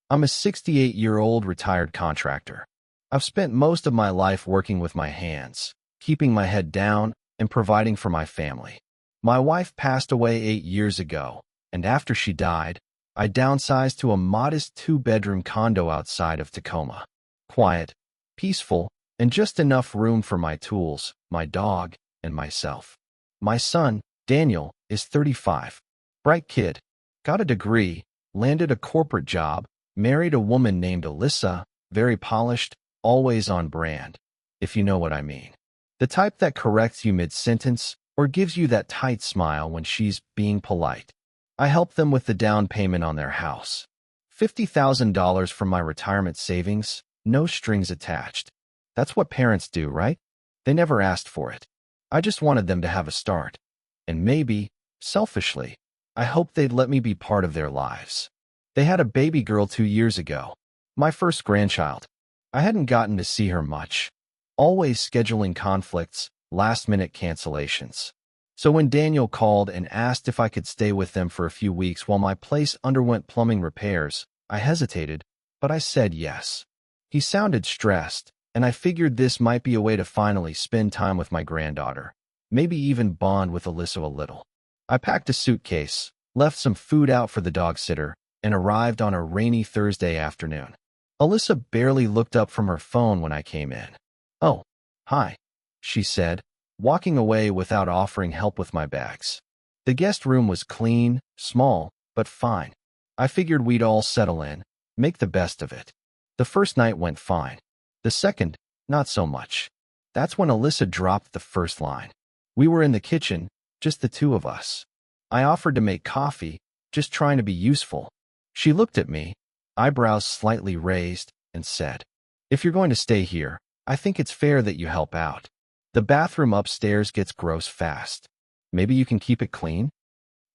I'm a 68-year-old retired contractor. I've spent most of my life working with my hands, keeping my head down, and providing for my family. My wife passed away 8 years ago, and after she died, I downsized to a modest two-bedroom condo outside of Tacoma. Quiet, peaceful, and just enough room for my tools, my dog, and myself. My son, Daniel, is 35. Bright kid. Got a degree, landed a corporate job, married a woman named Alyssa, very polished, always on brand, if you know what I mean. The type that corrects you mid-sentence or gives you that tight smile when she's being polite. I helped them with the down payment on their house. $50,000 from my retirement savings, no strings attached. That's what parents do, right? They never asked for it. I just wanted them to have a start. And maybe, selfishly, I hoped they'd let me be part of their lives. They had a baby girl 2 years ago, my first grandchild. I hadn't gotten to see her much. Always scheduling conflicts, last-minute cancellations. So when Daniel called and asked if I could stay with them for a few weeks while my place underwent plumbing repairs, I hesitated, but I said yes. He sounded stressed, and I figured this might be a way to finally spend time with my granddaughter, maybe even bond with Alyssa a little. I packed a suitcase, left some food out for the dog sitter, and arrived on a rainy Thursday afternoon. Alyssa barely looked up from her phone when I came in. "Oh, hi," she said, walking away without offering help with my bags. The guest room was clean, small, but fine. I figured we'd all settle in, make the best of it. The first night went fine. The second, not so much. That's when Alyssa dropped the first line. We were in the kitchen, just the two of us. I offered to make coffee, just trying to be useful. She looked at me, eyebrows slightly raised, and said, "If you're going to stay here, I think it's fair that you help out. The bathroom upstairs gets gross fast. Maybe you can keep it clean?"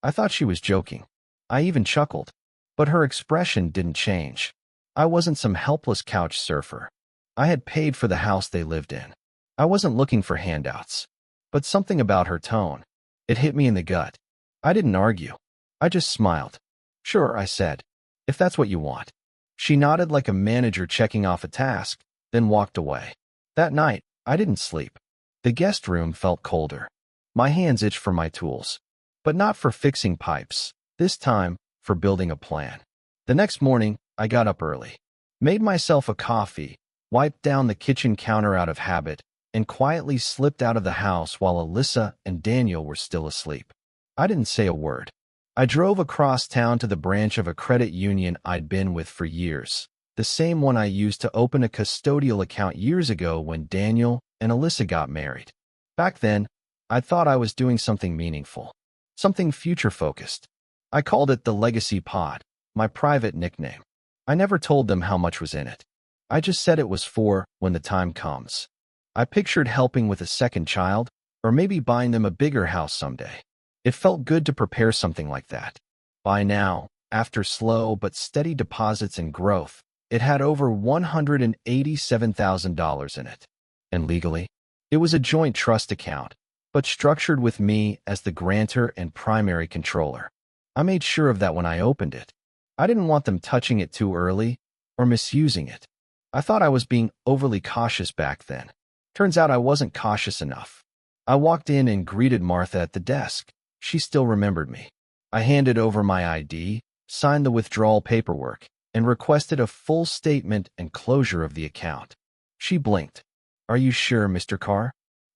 I thought she was joking. I even chuckled. But her expression didn't change. I wasn't some helpless couch surfer. I had paid for the house they lived in. I wasn't looking for handouts. But something about her tone, it hit me in the gut. I didn't argue. I just smiled. "Sure," I said, "if that's what you want." She nodded like a manager checking off a task, then walked away. That night, I didn't sleep. The guest room felt colder. My hands itched for my tools. But not for fixing pipes. This time, for building a plan. The next morning, I got up early. Made myself a coffee, wiped down the kitchen counter out of habit, and quietly slipped out of the house while Alyssa and Daniel were still asleep. I didn't say a word. I drove across town to the branch of a credit union I'd been with for years, the same one I used to open a custodial account years ago when Daniel and Alyssa got married. Back then, I thought I was doing something meaningful, something future-focused. I called it the Legacy Pod, my private nickname. I never told them how much was in it. I just said it was for when the time comes. I pictured helping with a second child, or maybe buying them a bigger house someday. It felt good to prepare something like that. By now, after slow but steady deposits and growth, it had over $187,000 in it. And legally, it was a joint trust account, but structured with me as the grantor and primary controller. I made sure of that when I opened it. I didn't want them touching it too early or misusing it. I thought I was being overly cautious back then. Turns out I wasn't cautious enough. I walked in and greeted Martha at the desk. She still remembered me. I handed over my ID, signed the withdrawal paperwork, and requested a full statement and closure of the account. She blinked. "Are you sure, Mr. Carr?"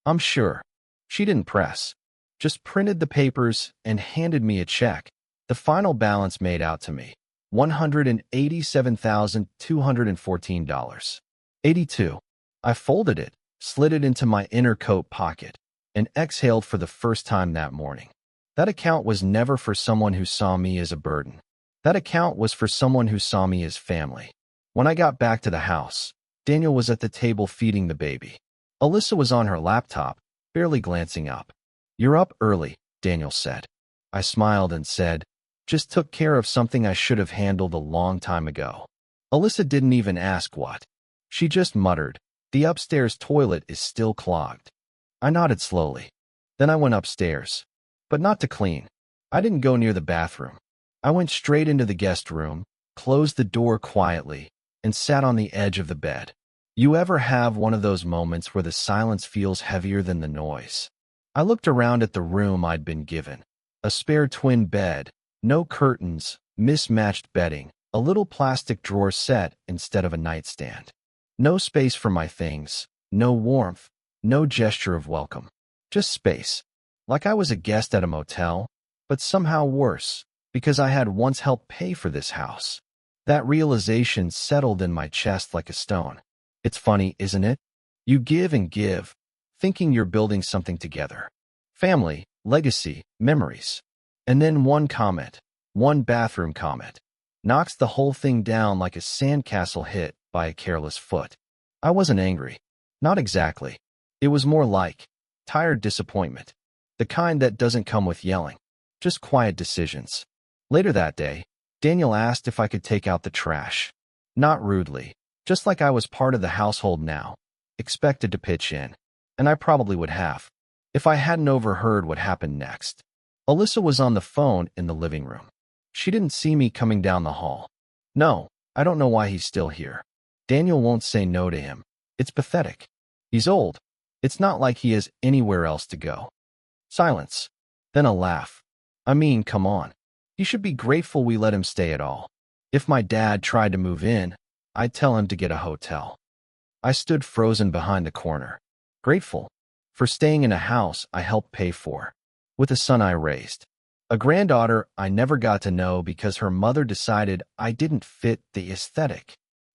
"I'm sure." She didn't press. Just printed the papers and handed me a check. The final balance made out to me, $187,214. 82. I folded it, slid it into my inner coat pocket, and exhaled for the first time that morning. That account was never for someone who saw me as a burden. That account was for someone who saw me as family. When I got back to the house, Daniel was at the table feeding the baby. Alyssa was on her laptop, barely glancing up. "You're up early," Daniel said. I smiled and said, "Just took care of something I should have handled a long time ago." Alyssa didn't even ask what. She just muttered, "The upstairs toilet is still clogged." I nodded slowly. Then I went upstairs. But not to clean. I didn't go near the bathroom. I went straight into the guest room, closed the door quietly, and sat on the edge of the bed. You ever have one of those moments where the silence feels heavier than the noise? I looked around at the room I'd been given. A spare twin bed, no curtains, mismatched bedding, a little plastic drawer set instead of a nightstand. No space for my things, no warmth, no gesture of welcome. Just space. Like I was a guest at a motel, but somehow worse, because I had once helped pay for this house. That realization settled in my chest like a stone. It's funny, isn't it? You give and give, thinking you're building something together. Family, legacy, memories. And then one comment, one bathroom comment, knocks the whole thing down like a sandcastle hit by a careless foot. I wasn't angry. Not exactly. It was more like tired disappointment. The kind that doesn't come with yelling. Just quiet decisions. Later that day, Daniel asked if I could take out the trash. Not rudely, just like I was part of the household now, expected to pitch in. And I probably would have, if I hadn't overheard what happened next. Alyssa was on the phone in the living room. She didn't see me coming down the hall. No, I don't know why he's still here. Daniel won't say no to him. It's pathetic. He's old. It's not like he has anywhere else to go. Silence. Then a laugh. I mean, come on. You should be grateful we let him stay at all. If my dad tried to move in, I'd tell him to get a hotel. I stood frozen behind the corner. Grateful. For staying in a house I helped pay for. With a son I raised. A granddaughter I never got to know because her mother decided I didn't fit the aesthetic.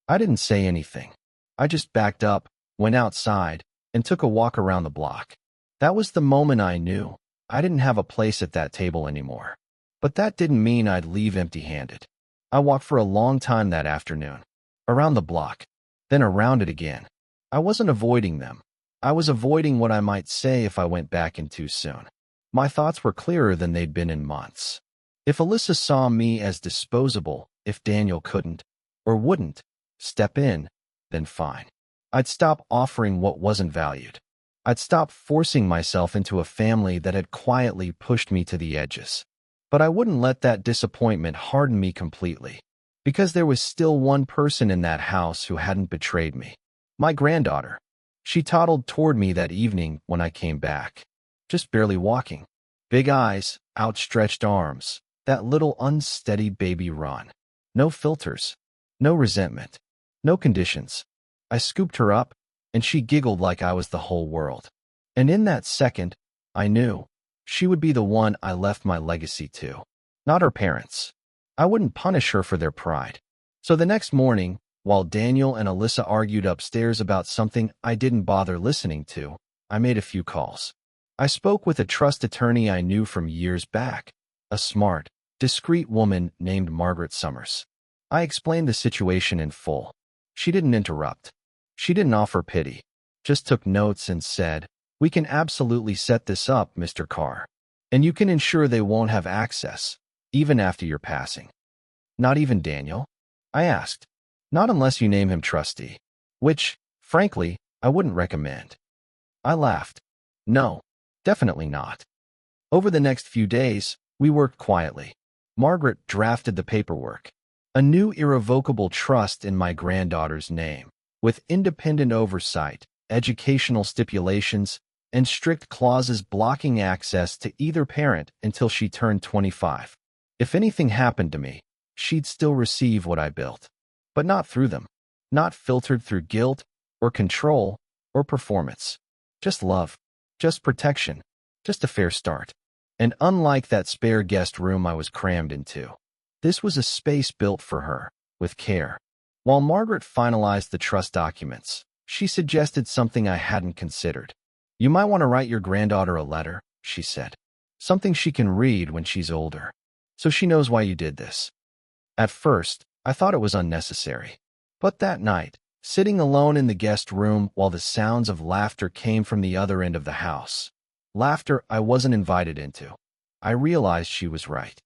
I didn't say anything. I just backed up, went outside, and took a walk around the block. That was the moment I knew I didn't have a place at that table anymore. But that didn't mean I'd leave empty-handed. I walked for a long time that afternoon. Around the block. Then around it again. I wasn't avoiding them. I was avoiding what I might say if I went back in too soon. My thoughts were clearer than they'd been in months. If Alyssa saw me as disposable, if Daniel couldn't, or wouldn't, step in, then fine. I'd stop offering what wasn't valued. I'd stop forcing myself into a family that had quietly pushed me to the edges. But I wouldn't let that disappointment harden me completely, because there was still one person in that house who hadn't betrayed me. My granddaughter. She toddled toward me that evening when I came back. Just barely walking. Big eyes, outstretched arms, that little unsteady baby run. No filters. No resentment. No conditions. I scooped her up, and she giggled like I was the whole world. And in that second, I knew she would be the one I left my legacy to. Not her parents. I wouldn't punish her for their pride. So the next morning, while Daniel and Alyssa argued upstairs about something I didn't bother listening to, I made a few calls. I spoke with a trust attorney I knew from years back, a smart, discreet woman named Margaret Summers. I explained the situation in full. She didn't interrupt. She didn't offer pity. Just took notes and said, "We can absolutely set this up, Mr. Carr. And you can ensure they won't have access, even after your passing." Not even Daniel? I asked. Not unless you name him trustee. Which, frankly, I wouldn't recommend. I laughed. No, definitely not. Over the next few days, we worked quietly. Margaret drafted the paperwork. A new irrevocable trust in my granddaughter's name, with independent oversight, educational stipulations, and strict clauses blocking access to either parent until she turned 25. If anything happened to me, she'd still receive what I built. But not through them. Not filtered through guilt, or control, or performance. Just love. Just protection. Just a fair start. And unlike that spare guest room I was crammed into, this was a space built for her, with care. While Margaret finalized the trust documents, she suggested something I hadn't considered. "You might want to write your granddaughter a letter," she said. "Something she can read when she's older, so she knows why you did this." At first, I thought it was unnecessary. But that night, sitting alone in the guest room while the sounds of laughter came from the other end of the house, laughter I wasn't invited into, I realized she was right.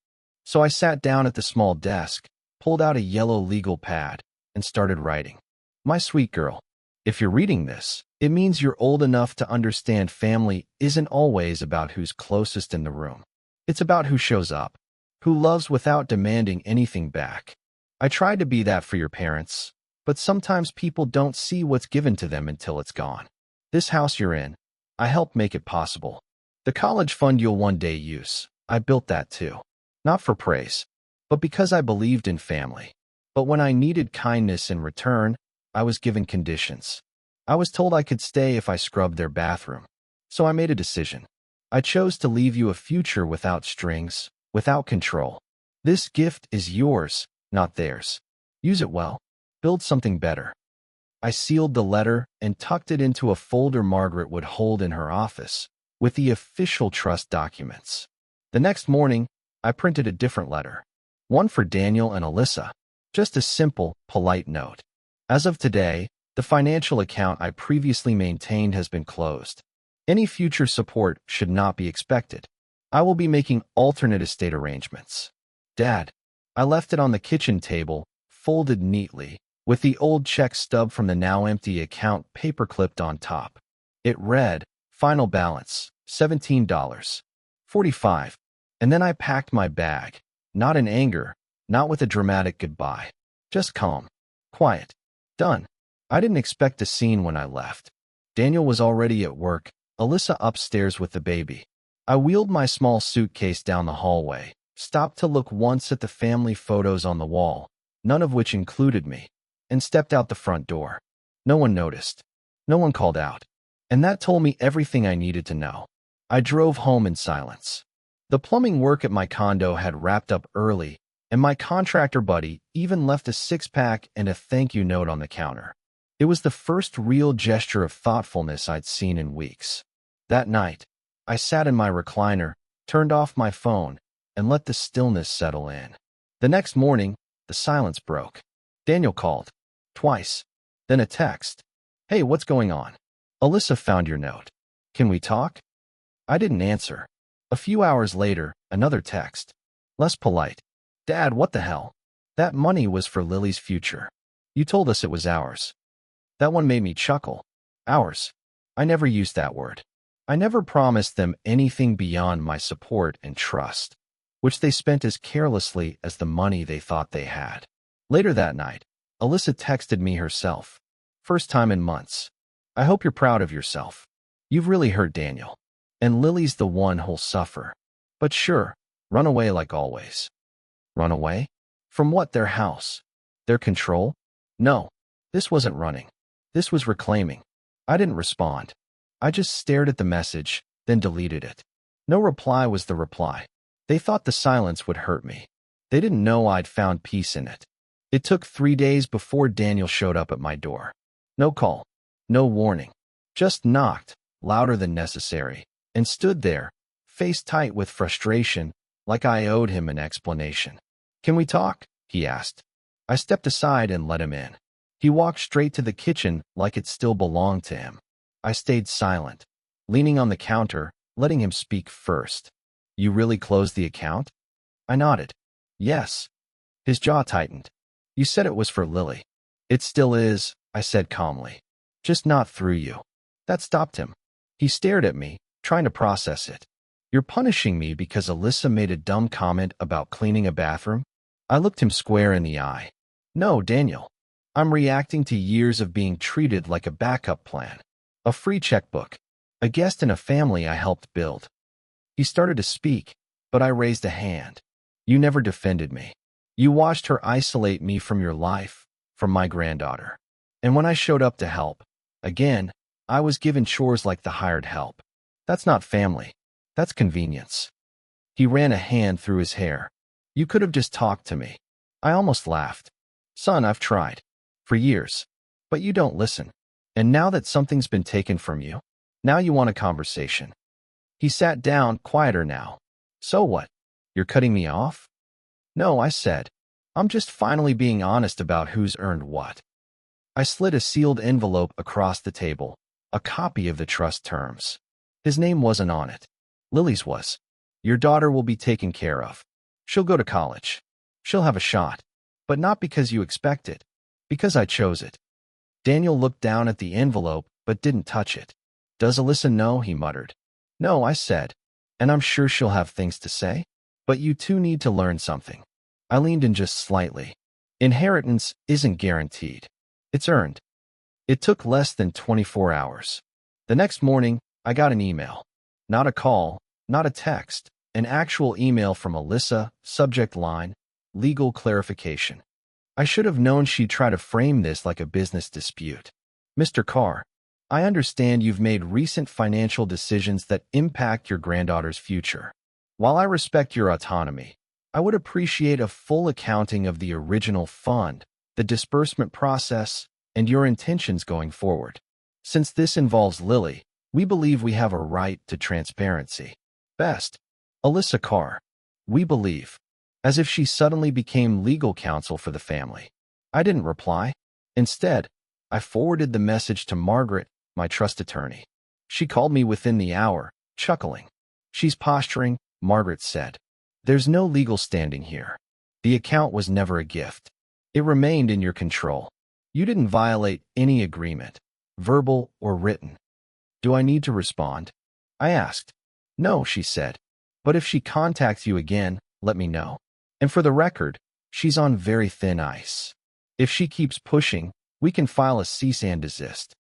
So I sat down at the small desk, pulled out a yellow legal pad, and started writing. "My sweet girl, if you're reading this, it means you're old enough to understand family isn't always about who's closest in the room. It's about who shows up, who loves without demanding anything back, I tried to be that for your parents, but sometimes people don't see what's given to them until it's gone. This house you're in, I helped make it possible. The college fund you'll one day use, I built that too. Not for praise, but because I believed in family. But when I needed kindness in return, I was given conditions. I was told I could stay if I scrubbed their bathroom. So I made a decision. I chose to leave you a future without strings, without control. This gift is yours, not theirs. Use it well. Build something better. I sealed the letter and tucked it into a folder Margaret would hold in her office, with the official trust documents. The next morning, I printed a different letter. One for Daniel and Alyssa. Just a simple, polite note. As of today, the financial account I previously maintained has been closed. Any future support should not be expected. I will be making alternate estate arrangements. Dad. I left it on the kitchen table, folded neatly, with the old check stub from the now empty account paper-clipped on top. It read, final balance, $17.45. And then I packed my bag, not in anger, not with a dramatic goodbye. Just calm. Quiet. Done. I didn't expect a scene when I left. Daniel was already at work, Alyssa upstairs with the baby. I wheeled my small suitcase down the hallway, stopped to look once at the family photos on the wall, none of which included me, and stepped out the front door. No one noticed. No one called out. And that told me everything I needed to know. I drove home in silence. The plumbing work at my condo had wrapped up early, and my contractor buddy even left a six-pack and a thank you note on the counter. It was the first real gesture of thoughtfulness I'd seen in weeks. That night, I sat in my recliner, turned off my phone, and let the stillness settle in. The next morning, the silence broke. Daniel called. Twice. Then a text. Hey, what's going on? Alyssa found your note. Can we talk? I didn't answer. A few hours later, another text. Less polite. Dad, what the hell? That money was for Lily's future. You told us it was ours. That one made me chuckle. Ours. I never used that word. I never promised them anything beyond my support and trust, which they spent as carelessly as the money they thought they had. Later that night, Alyssa texted me herself. First time in months. I hope you're proud of yourself. You've really hurt Daniel. And Lily's the one who'll suffer. But sure, run away like always. Run away? From what? Their house? Their control? No, this wasn't running. This was reclaiming. I didn't respond. I just stared at the message, then deleted it. No reply was the reply. They thought the silence would hurt me. They didn't know I'd found peace in it. It took 3 days before Daniel showed up at my door. No call. No warning. Just knocked, louder than necessary, and stood there, face tight with frustration, like I owed him an explanation. Can we talk? He asked. I stepped aside and let him in. He walked straight to the kitchen like it still belonged to him. I stayed silent, leaning on the counter, letting him speak first. You really closed the account? I nodded. Yes. His jaw tightened. You said it was for Lily. It still is, I said calmly. Just not through you. That stopped him. He stared at me, trying to process it. You're punishing me because Alyssa made a dumb comment about cleaning a bathroom? I looked him square in the eye. No, Daniel. I'm reacting to years of being treated like a backup plan. A free checkbook. A guest in a family I helped build. He started to speak, but I raised a hand. You never defended me. You watched her isolate me from your life, from my granddaughter. And when I showed up to help, again, I was given chores like the hired help. That's not family. That's convenience. He ran a hand through his hair. You could have just talked to me. I almost laughed. Son, I've tried. For years. But you don't listen. And now that something's been taken from you, now you want a conversation. He sat down, quieter now. So what? You're cutting me off? No, I said. I'm just finally being honest about who's earned what. I slid a sealed envelope across the table, a copy of the trust terms. His name wasn't on it. Lily's was. Your daughter will be taken care of. She'll go to college. She'll have a shot. But not because you expect it. Because I chose it. Daniel looked down at the envelope, but didn't touch it. Does Alyssa know? He muttered. No, I said. And I'm sure she'll have things to say. But you two need to learn something. I leaned in just slightly. Inheritance isn't guaranteed. It's earned. It took less than 24 hours. The next morning, I got an email. Not a call, not a text. An actual email from Alyssa, subject line, legal clarification. I should have known she'd try to frame this like a business dispute. Mr. Carr, I understand you've made recent financial decisions that impact your granddaughter's future. While I respect your autonomy, I would appreciate a full accounting of the original fund, the disbursement process, and your intentions going forward. Since this involves Lily, we believe we have a right to transparency. Best, Alyssa Carr. We believe. As if she suddenly became legal counsel for the family. I didn't reply. Instead, I forwarded the message to Margaret, my trust attorney. She called me within the hour, chuckling. She's posturing, Margaret said. There's no legal standing here. The account was never a gift. It remained in your control. You didn't violate any agreement, verbal or written. Do I need to respond? I asked. No, she said. But if she contacts you again, let me know. And for the record, she's on very thin ice. If she keeps pushing, we can file a cease and desist.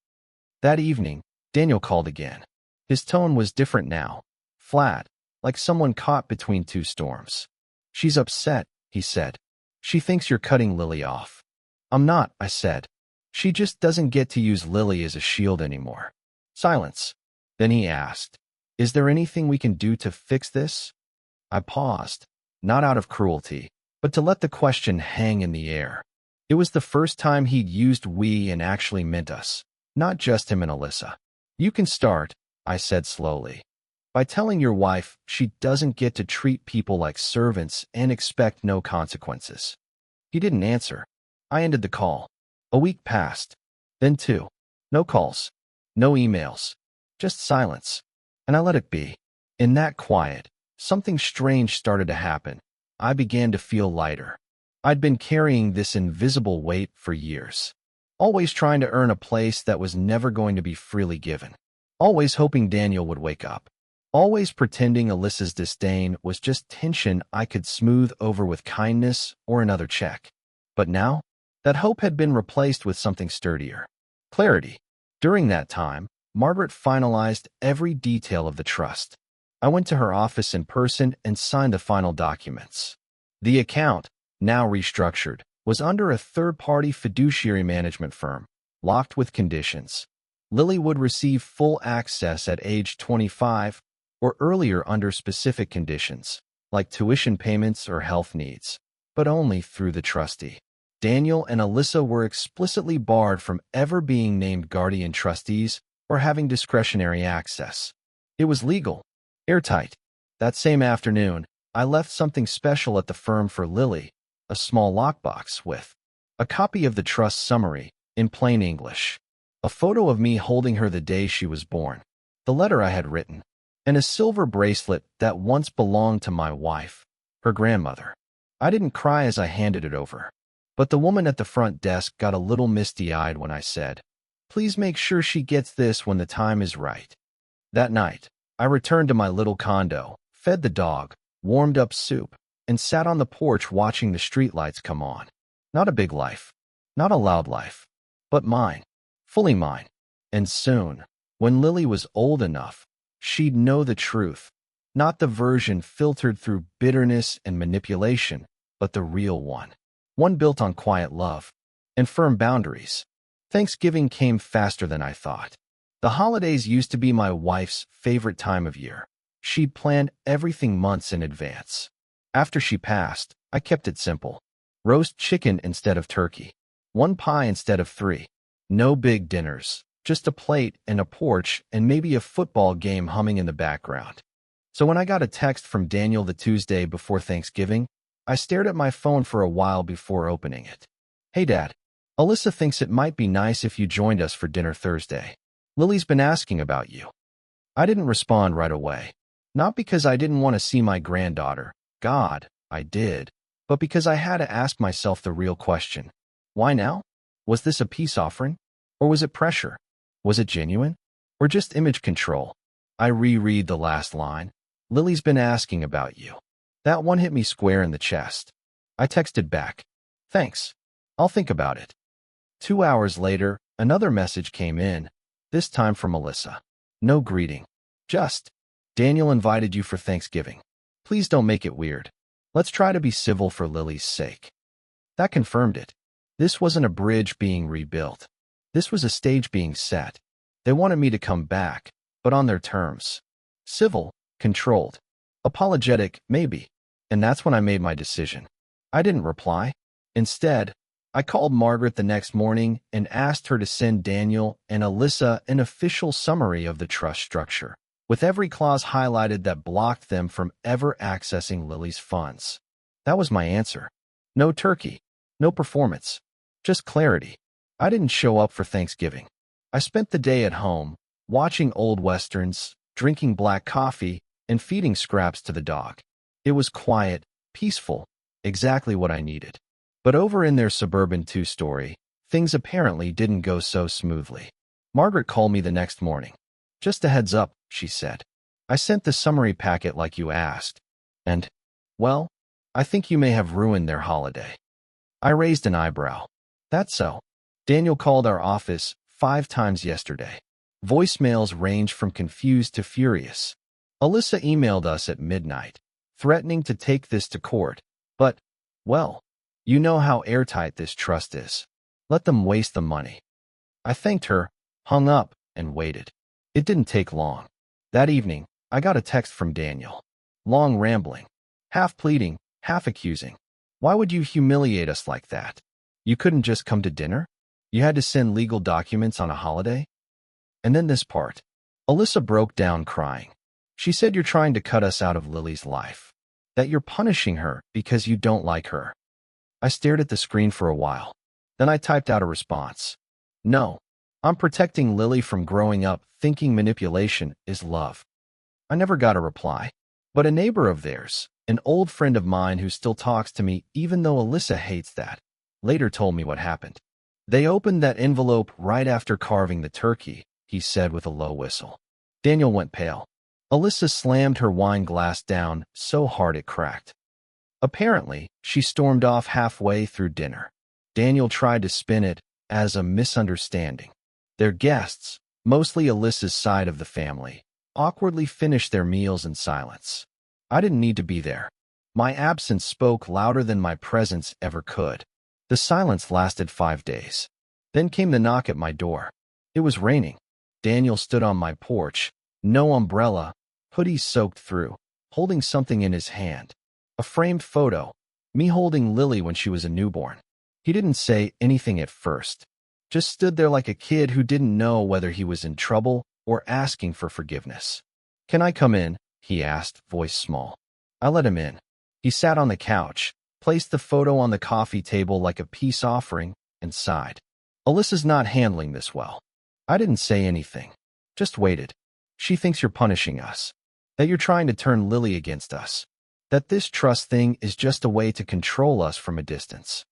That evening, Daniel called again. His tone was different now, flat, like someone caught between two storms. She's upset, he said. She thinks you're cutting Lily off. I'm not, I said. She just doesn't get to use Lily as a shield anymore. Silence. Then he asked, is there anything we can do to fix this? I paused, not out of cruelty, but to let the question hang in the air. It was the first time he'd used we and actually meant us, not just him and Alyssa. You can start, I said slowly, by telling your wife she doesn't get to treat people like servants and expect no consequences. He didn't answer. I ended the call. A week passed. Then two. No calls. No emails. Just silence. And I let it be. In that quiet, something strange started to happen. I began to feel lighter. I'd been carrying this invisible weight for years. Always trying to earn a place that was never going to be freely given. Always hoping Daniel would wake up. Always pretending Alyssa's disdain was just tension I could smooth over with kindness or another check. But now, that hope had been replaced with something sturdier. Clarity. During that time, Margaret finalized every detail of the trust. I went to her office in person and signed the final documents. The account, now restructured, was under a third-party fiduciary management firm, locked with conditions. Lily would receive full access at age 25 or earlier under specific conditions, like tuition payments or health needs, but only through the trustee. Daniel and Alyssa were explicitly barred from ever being named guardian trustees or having discretionary access. It was legal, airtight. That same afternoon, I left something special at the firm for Lily, a small lockbox with a copy of the trust summary in plain English, a photo of me holding her the day she was born, the letter I had written, and a silver bracelet that once belonged to my wife, her grandmother. I didn't cry as I handed it over, but the woman at the front desk got a little misty-eyed when I said, "Please make sure she gets this when the time is right." That night, I returned to my little condo, fed the dog, warmed up soup, and sat on the porch watching the streetlights come on. Not a big life, not a loud life, but mine, fully mine. And soon, when Lily was old enough, she'd know the truth, not the version filtered through bitterness and manipulation, but the real one. One built on quiet love and firm boundaries. Thanksgiving came faster than I thought. The holidays used to be my wife's favorite time of year. She'd planned everything months in advance. After she passed, I kept it simple. Roast chicken instead of turkey. One pie instead of three. No big dinners, just a plate and a porch and maybe a football game humming in the background. So when I got a text from Daniel the Tuesday before Thanksgiving, I stared at my phone for a while before opening it. "Hey Dad, Alyssa thinks it might be nice if you joined us for dinner Thursday. Lily's been asking about you." I didn't respond right away. Not because I didn't want to see my granddaughter. God, I did. But because I had to ask myself the real question. Why now? Was this a peace offering? Or was it pressure? Was it genuine? Or just image control? I reread the last line. "Lily's been asking about you." That one hit me square in the chest. I texted back, "Thanks. I'll think about it. 2 hours later, another message came in, this time from Melissa. No greeting. Just, Daniel invited you for Thanksgiving. Please don't make it weird. Let's try to be civil for Lily's sake. That confirmed it. This wasn't a bridge being rebuilt. This was a stage being set. They wanted me to come back, but on their terms. Civil, controlled. Apologetic, maybe. And that's when I made my decision. I didn't reply. Instead, I called Margaret the next morning and asked her to send Daniel and Alyssa an official summary of the trust structure, with every clause highlighted that blocked them from ever accessing Lily's funds. That was my answer. No turkey, no performance, just clarity. I didn't show up for Thanksgiving. I spent the day at home, watching old westerns, drinking black coffee, and feeding scraps to the dog. It was quiet, peaceful, exactly what I needed. But over in their suburban two-story, things apparently didn't go so smoothly. Margaret called me the next morning. Just a heads up, she said. I sent the summary packet like you asked. And, well, I think you may have ruined their holiday. I raised an eyebrow. That's so. Daniel called our office 5 times yesterday. Voicemails ranged from confused to furious. Alyssa emailed us at midnight, threatening to take this to court. But, well, you know how airtight this trust is. Let them waste the money. I thanked her, hung up, and waited. It didn't take long. That evening, I got a text from Daniel. Long rambling. Half pleading, half accusing. Why would you humiliate us like that? You couldn't just come to dinner? You had to send legal documents on a holiday? And then this part. Alyssa broke down crying. She said you're trying to cut us out of Lily's life. That you're punishing her because you don't like her. I stared at the screen for a while. Then I typed out a response. No, I'm protecting Lily from growing up thinking manipulation is love. I never got a reply. But a neighbor of theirs, an old friend of mine who still talks to me even though Alyssa hates that, later told me what happened. They opened that envelope right after carving the turkey, he said with a low whistle. Daniel went pale. Alyssa slammed her wine glass down so hard it cracked. Apparently, she stormed off halfway through dinner. Daniel tried to spin it as a misunderstanding. Their guests, mostly Alyssa's side of the family, awkwardly finished their meals in silence. I didn't need to be there. My absence spoke louder than my presence ever could. The silence lasted 5 days. Then came the knock at my door. It was raining. Daniel stood on my porch, no umbrella, hoodie soaked through, holding something in his hand. A framed photo, me holding Lily when she was a newborn. He didn't say anything at first, just stood there like a kid who didn't know whether he was in trouble or asking for forgiveness. Can I come in? He asked, voice small. I let him in. He sat on the couch, placed the photo on the coffee table like a peace offering, and sighed. Alyssa's not handling this well. I didn't say anything, just waited. She thinks you're punishing us, that you're trying to turn Lily against us, that this trust thing is just a way to control us from a distance.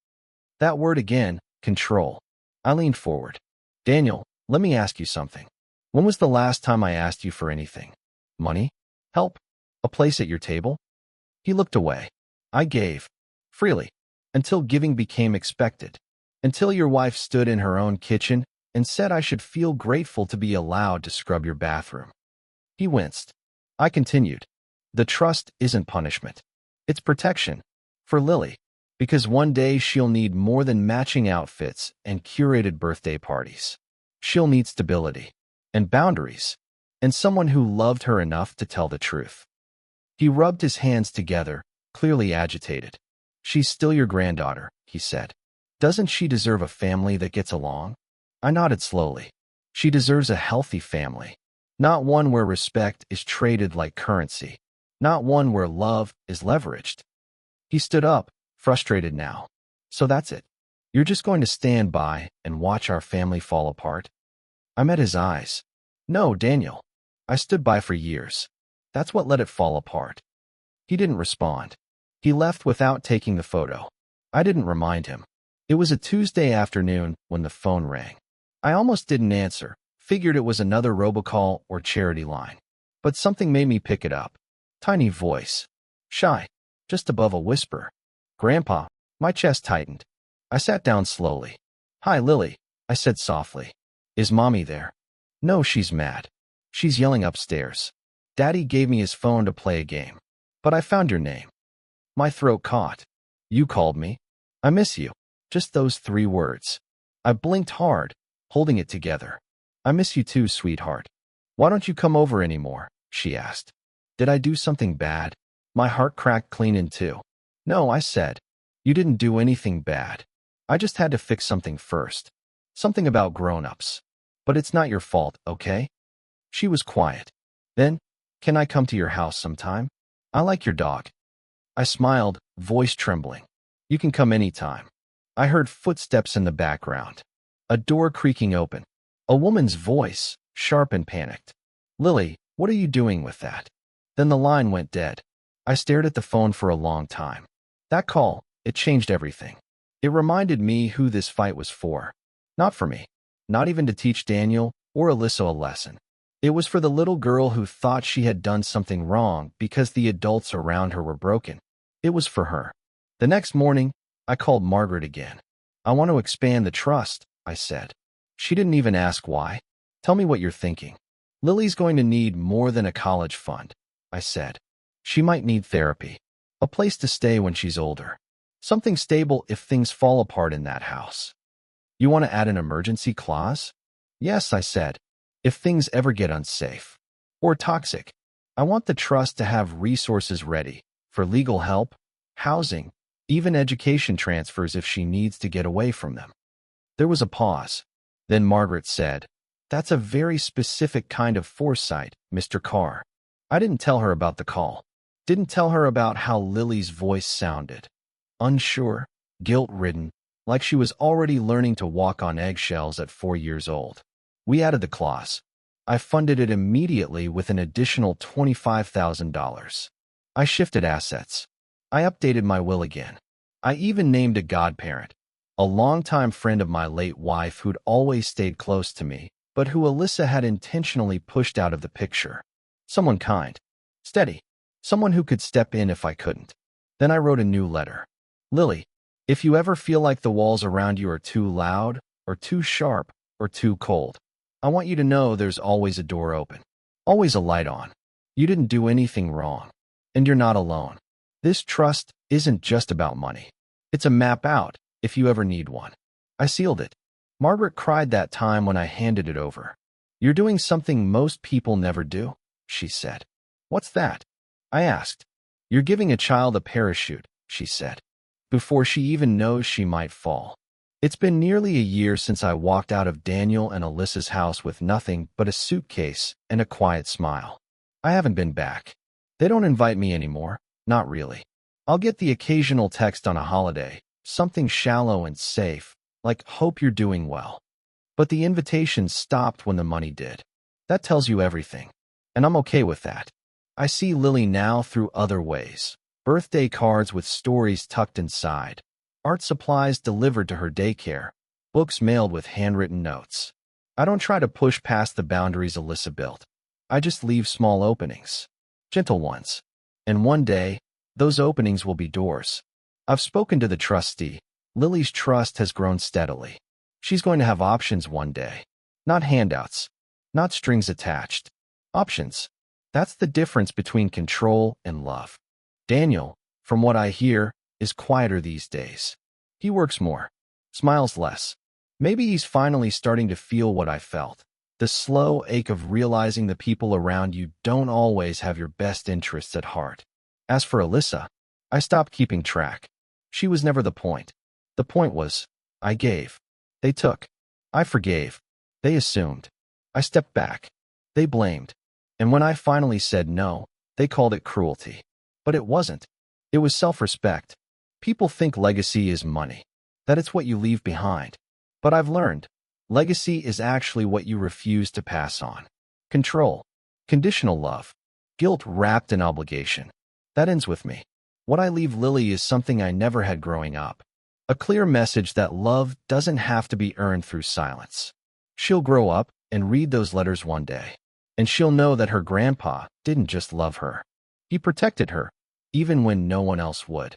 That word again, control. I leaned forward. Daniel, let me ask you something. When was the last time I asked you for anything? Money? Help? A place at your table? He looked away. I gave. Freely. Until giving became expected. Until your wife stood in her own kitchen and said I should feel grateful to be allowed to scrub your bathroom. He winced. I continued. The trust isn't punishment. It's protection. For Lily. Because one day she'll need more than matching outfits and curated birthday parties. She'll need stability. And boundaries. And someone who loved her enough to tell the truth. He rubbed his hands together, clearly agitated. She's still your granddaughter, he said. Doesn't she deserve a family that gets along? I nodded slowly. She deserves a healthy family. Not one where respect is traded like currency. Not one where love is leveraged. He stood up, frustrated now. So that's it. You're just going to stand by and watch our family fall apart? I met his eyes. No, Daniel. I stood by for years. That's what let it fall apart. He didn't respond. He left without taking the photo. I didn't remind him. It was a Tuesday afternoon when the phone rang. I almost didn't answer, figured it was another robocall or charity line. But something made me pick it up. Tiny voice. Shy. Just above a whisper. Grandpa. My chest tightened. I sat down slowly. "Hi, Lily," I said softly. "Is Mommy there?" "No, she's mad. She's yelling upstairs. Daddy gave me his phone to play a game. But I found your name." My throat caught. "You called me? I miss you." Just those 3 words. I blinked hard, holding it together. "I miss you too, sweetheart. Why don't you come over anymore?" she asked. Did I do something bad? My heart cracked clean in two. "No," I said. "You didn't do anything bad. I just had to fix something first. Something about grown-ups. But it's not your fault, okay?" She was quiet. "Then, can I come to your house sometime? I like your dog." I smiled, voice trembling. "You can come anytime." I heard footsteps in the background. A door creaking open. A woman's voice, sharp and panicked. "Lily, what are you doing with that?" Then the line went dead. I stared at the phone for a long time. That call, it changed everything. It reminded me who this fight was for. Not for me. Not even to teach Daniel or Alyssa a lesson. It was for the little girl who thought she had done something wrong because the adults around her were broken. It was for her. The next morning, I called Margaret again. "I want to expand the trust," I said. She didn't even ask why. "Tell me what you're thinking." "Lily's going to need more than a college fund," I said. "She might need therapy. A place to stay when she's older. Something stable if things fall apart in that house." "You want to add an emergency clause?" "Yes," I said. "If things ever get unsafe or toxic, I want the trust to have resources ready for legal help, housing, even education transfers if she needs to get away from them." There was a pause. Then Margaret said, "That's a very specific kind of foresight, Mr. Carr." I didn't tell her about the call. Didn't tell her about how Lily's voice sounded. Unsure, guilt-ridden, like she was already learning to walk on eggshells at 4 years old. We added the clause. I funded it immediately with an additional $25,000. I shifted assets. I updated my will again. I even named a godparent, a longtime friend of my late wife who'd always stayed close to me, but who Alyssa had intentionally pushed out of the picture. Someone kind, steady, someone who could step in if I couldn't. Then I wrote a new letter. "Lily, if you ever feel like the walls around you are too loud, or too sharp, or too cold, I want you to know there's always a door open, always a light on. You didn't do anything wrong, and you're not alone. This trust isn't just about money. It's a map out if you ever need one." I sealed it. Margaret cried that time when I handed it over. "You're doing something most people never do," she said. "What's that?" I asked. "You're giving a child a parachute," she said, "before she even knows she might fall." It's been nearly a year since I walked out of Daniel and Alyssa's house with nothing but a suitcase and a quiet smile. I haven't been back. They don't invite me anymore, not really. I'll get the occasional text on a holiday, something shallow and safe, like "hope you're doing well." But the invitations stopped when the money did. That tells you everything. And I'm okay with that. I see Lily now through other ways. Birthday cards with stories tucked inside. Art supplies delivered to her daycare. Books mailed with handwritten notes. I don't try to push past the boundaries Alyssa built. I just leave small openings. Gentle ones. And one day, those openings will be doors. I've spoken to the trustee. Lily's trust has grown steadily. She's going to have options one day. Not handouts. Not strings attached. Options. That's the difference between control and love. Daniel, from what I hear, is quieter these days. He works more. Smiles less. Maybe he's finally starting to feel what I felt. The slow ache of realizing the people around you don't always have your best interests at heart. As for Alyssa, I stopped keeping track. She was never the point. The point was, I gave. They took. I forgave. They assumed. I stepped back. They blamed. And when I finally said no, they called it cruelty. But it wasn't. It was self-respect. People think legacy is money, that it's what you leave behind. But I've learned, legacy is actually what you refuse to pass on. Control. Conditional love. Guilt wrapped in obligation. That ends with me. What I leave Lily is something I never had growing up. A clear message that love doesn't have to be earned through silence. She'll grow up and read those letters one day. And she'll know that her grandpa didn't just love her. He protected her, even when no one else would.